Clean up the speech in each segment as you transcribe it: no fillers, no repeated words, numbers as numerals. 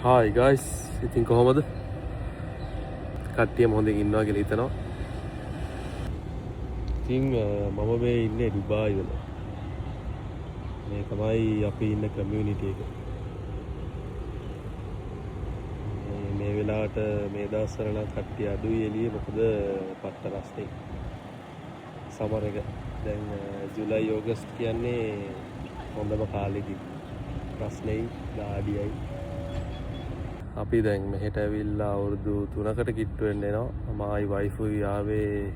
Hi guys, ඉතින් කොහොමද? කට්ටියම හොඳින් ඉන්නවා කියලා හිතනවා. ඉතින් මම මේ ඉන්නේ ඩුබායි වල. මේ තමයි අපි ඉන්න කමියුනිටි එක. මේ වෙලාවට මේ දවස්වල නම් කට්ටිය අඩුයි එළියේ මොකද පට්ට රස්නේ. සමර් එක දැන් ජූලයි ඕගස්ට් කියන්නේ හොඳම කාලෙකි. රස්නේ දාඩියයි. අපි දැන් මෙහෙට ඇවිල්ලා අවුරුදු 3කට කිට්ටු වෙන්න එනවා. මායි වයිෆුයි ආවේ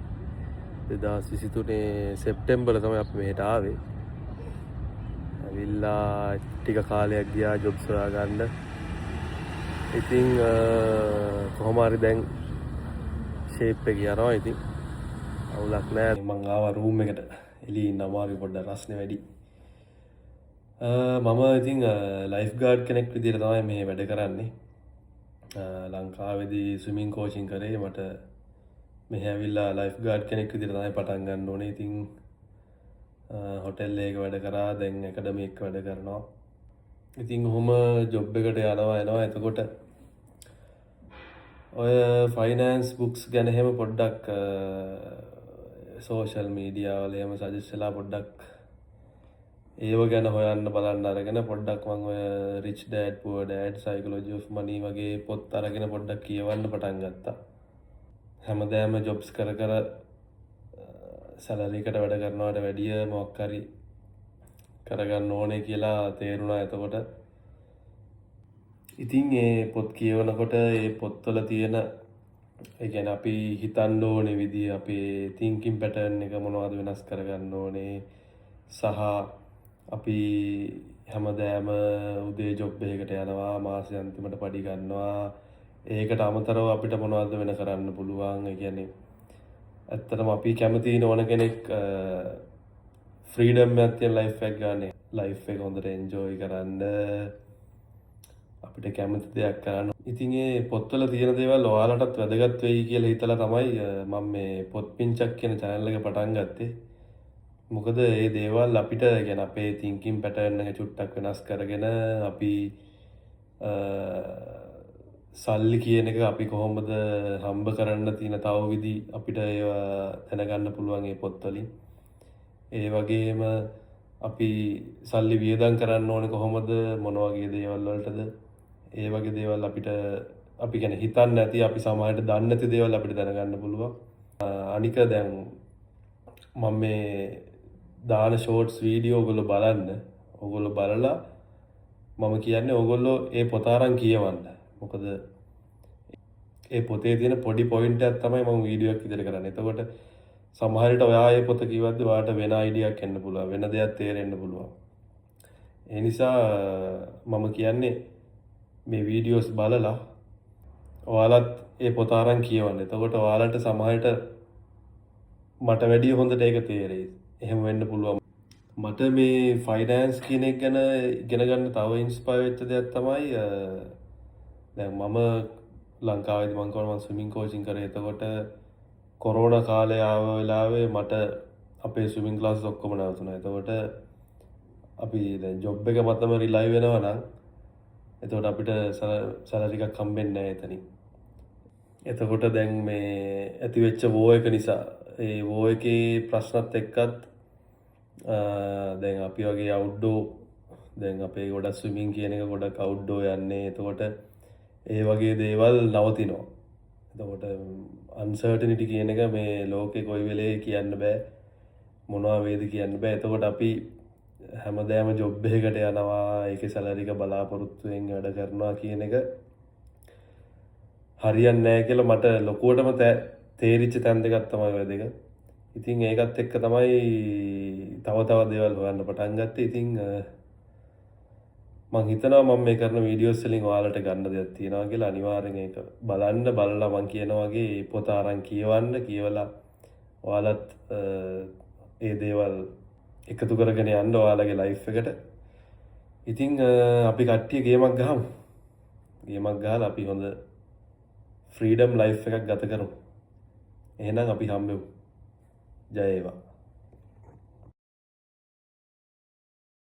2023 සෙප්තැම්බර් තමයි අපි මෙහෙට ආවේ. ඇවිල්ලා ටික කාලයක් ගියා ජොබ්ස් හොයාගන්න. ඉතින් කොහොම හරි දැන් ෂේප් එක යනවා. ඉතින් අවුලක් නෑ. මං ආවා රූම් එකට. එළියේ ඉන්න අමාරුයි පොඩ්ඩක් රස්නේ වැඩි. මම ඉතින් ලයිෆ් ගාඩ් කෙනෙක් විදිහට තමයි මේ වැඩ කරන්නේ. ලංකාවේදී ස්විමින් කෝචින් කරේ මට මෙහෙ ඇවිල්ලා ලයිෆ් ගාඩ් කෙනෙක් විදිහට තමයි පටන් ගන්න ඕනේ. ඉතින් හොටෙල් එකක වැඩ කරා දැන් ඇකඩමි එක වැඩ කරනවා. ඉතින් ඔහොම ජොබ් එකට යනවා එතකොට ඔය ෆයිනෑන්ස් බුක්ස් ගැන එහෙම පොඩ්ඩක් සෝෂල් මීඩියා වල එහෙම සජෙස්ට් වෙලා පොඩ්ඩක් ඒව ගැන හොයන්න බලන්න අරගෙන පොඩ්ඩක් මම ඔය රිච් ඩෑඩ් පුවර් ඩෑඩ් සයිකොලොජි ඔෆ් මනි වගේ පොත් අරගෙන පොඩ්ඩක් කියවන්න පටන් ගත්තා. හැමදාම ජොබ්ස් කර සැලරි එකට වැඩ කරනවට වැඩිය මොකක් හරි කරගන්න ඕනේ කියලා තේරුණා එතකොට. ඉතින් ඒ පොත් කියවනකොට ඒ පොත්වල තියෙන ඒ කියන්නේ අපි හිතන්න ඕනේ විදිය අපේ තින්කින් පැටර්න් එක මොනවද වෙනස් කරගන්න ඕනේ සහ අපි හැමදාම උදේ ජොබ් එකකට යනවා මාසෙ අන්තිමට පඩි ගන්නවා ඒකට අමතරව අපිට මොනවද වෙන කරන්න පුළුවන්. ඒ කියන්නේ ඇත්තටම අපි කැමති ඕන කෙනෙක් ෆ්‍රීඩම් එකක් තියෙන ලයිෆ් එකක් ගන්න. ලයිෆ් එක හොඳට එන්ජොයි කරන්න අපිට කැමති දෙයක් කරන්න. ඉතින් ඒ පොත්වල තියෙන දේවල් ඔයාලටත් වැදගත් වෙයි කියලා හිතලා තමයි මම මේ පොත් පිංචක් කියන channel එක පටන් ගත්තේ. මොකද ඒ දේවල් අපිට ගැන අපේ තින්කින් පැටර්න් එක චුට්ටක් වෙනස් කරගෙන අපි සල්ලි කියන එක අපි කොහොමද හම්බ කරන්න තියෙන තව විදි අපිට ඒවා දැනගන්න පුළුවන් ඒ පොත්වලින්. ඒ වගේම අපි සල්ලි වියදම් කරන්න ඕනේ කොහොමද මොන වගේ දේවල් වලටද ඒ වගේ දේවල් අපිට අපි ගැන හිතන්නේ නැති අපි සමහරට දන්නේ නැති දේවල් අපිට දැනගන්න පුළුවන්. අනික දැන් මම මේ දාන ෂෝට්ස් වීඩියෝ ඔයගොල්ලෝ බලන්න. ඔයගොල්ලෝ බලලා මම කියන්නේ ඔයගොල්ලෝ ඒ පොත අරන් කියවන්න. මොකද ඒ පොතේ තියෙන පොඩි පොයින්ට් එකක් තමයි මම වීඩියෝ එකක් විදිහට කරන්නේ. එතකොට සමහර විට ඔයා ඒ පොත කිව්වද ඔයාට වෙන අයිඩියා එකක් එන්න පුළුවන්. වෙන දෙයක් තේරෙන්න පුළුවන්. ඒ නිසා මම කියන්නේ මේ වීඩියෝස් බලලා ඔයාලත් ඒ පොත අරන් කියවන්න. එතකොට ඔයාලට සමහර විට මට වැඩිය හොඳට ඒක තේරෙයි. එහෙම වෙන්න පුළුවන්. මට මේ ෆයිනෑන්ස් කියන එක ගැන ඉගෙන ගන්න තව ඉන්ස්පයර් වෙච්ච දෙයක් තමයි දැන් මම ලංකාවේදී මම කරන ස්විමින් කෝචින් කරේ. එතකොට කොරෝනා කාලය ආව වෙලාවේ මට අපේ ස්විමින් ක්ලාස් ඔක්කොම නවතුණා. එතකොට අපි දැන් ජොබ් එක මතම රිලයි වෙනවා නම් එතකොට අපිට සැලරි එකක් හම්බෙන්නේ නැහැ එතනින්. එතකොට දැන් මේ ඇති වෙච්ච වෝ එක නිසා ඒ වෝ එකේ ප්‍රශ්නත් එක්කත් දැන් අපි වගේ අවුට්ඩෝ දැන් අපේ ගොඩක් ස්විමින් කියන එක ගොඩක් අවුට්ඩෝ යන්නේ. එතකොට ඒ වගේ දේවල් නවතිනවා. එතකොට අන්සර්ටනිටි කියන එක මේ ලෝකේ කොයි වෙලේ කියන්න බෑ. මොනවා වේද කියන්න බෑ. එතකොට අපි හැමදාම ජොබ් එකකට යනවා ඒකේ සැලරි එක බලාපොරොත්තුෙන් වැඩ කරනවා කියන එක හරියන්නේ නැහැ කියලා මට ලොකුවටම තේරිච්ච තැන් දෙකක් තමයි ඔය දෙක. ඉතින් ඒකත් එක්ක තමයි තව දේවල් හොයන්න පටන් ගත්තේ. ඉතින් මම හිතනවා මම මේ කරන වීඩියෝස් වලින් ඔයාලට ගන්න දෙයක් තියෙනවා කියලා. අනිවාර්යෙන් ඒක බලලා මම කියන වගේ පොත අරන් කියවලා ඔයාලත් ඒ දේවල් එකතු කරගෙන යන්න ඔයාලගේ ලයිෆ් එකට. ඉතින් අපි කට්ටිය ගේමක් ගහමු. ගේමක් ගහලා අපි හොඳ ෆ්‍රීඩම් ලයිෆ් එකක් ගත කරමු. එහෙනම් අපි හම්බෙමු. ජය වේවා.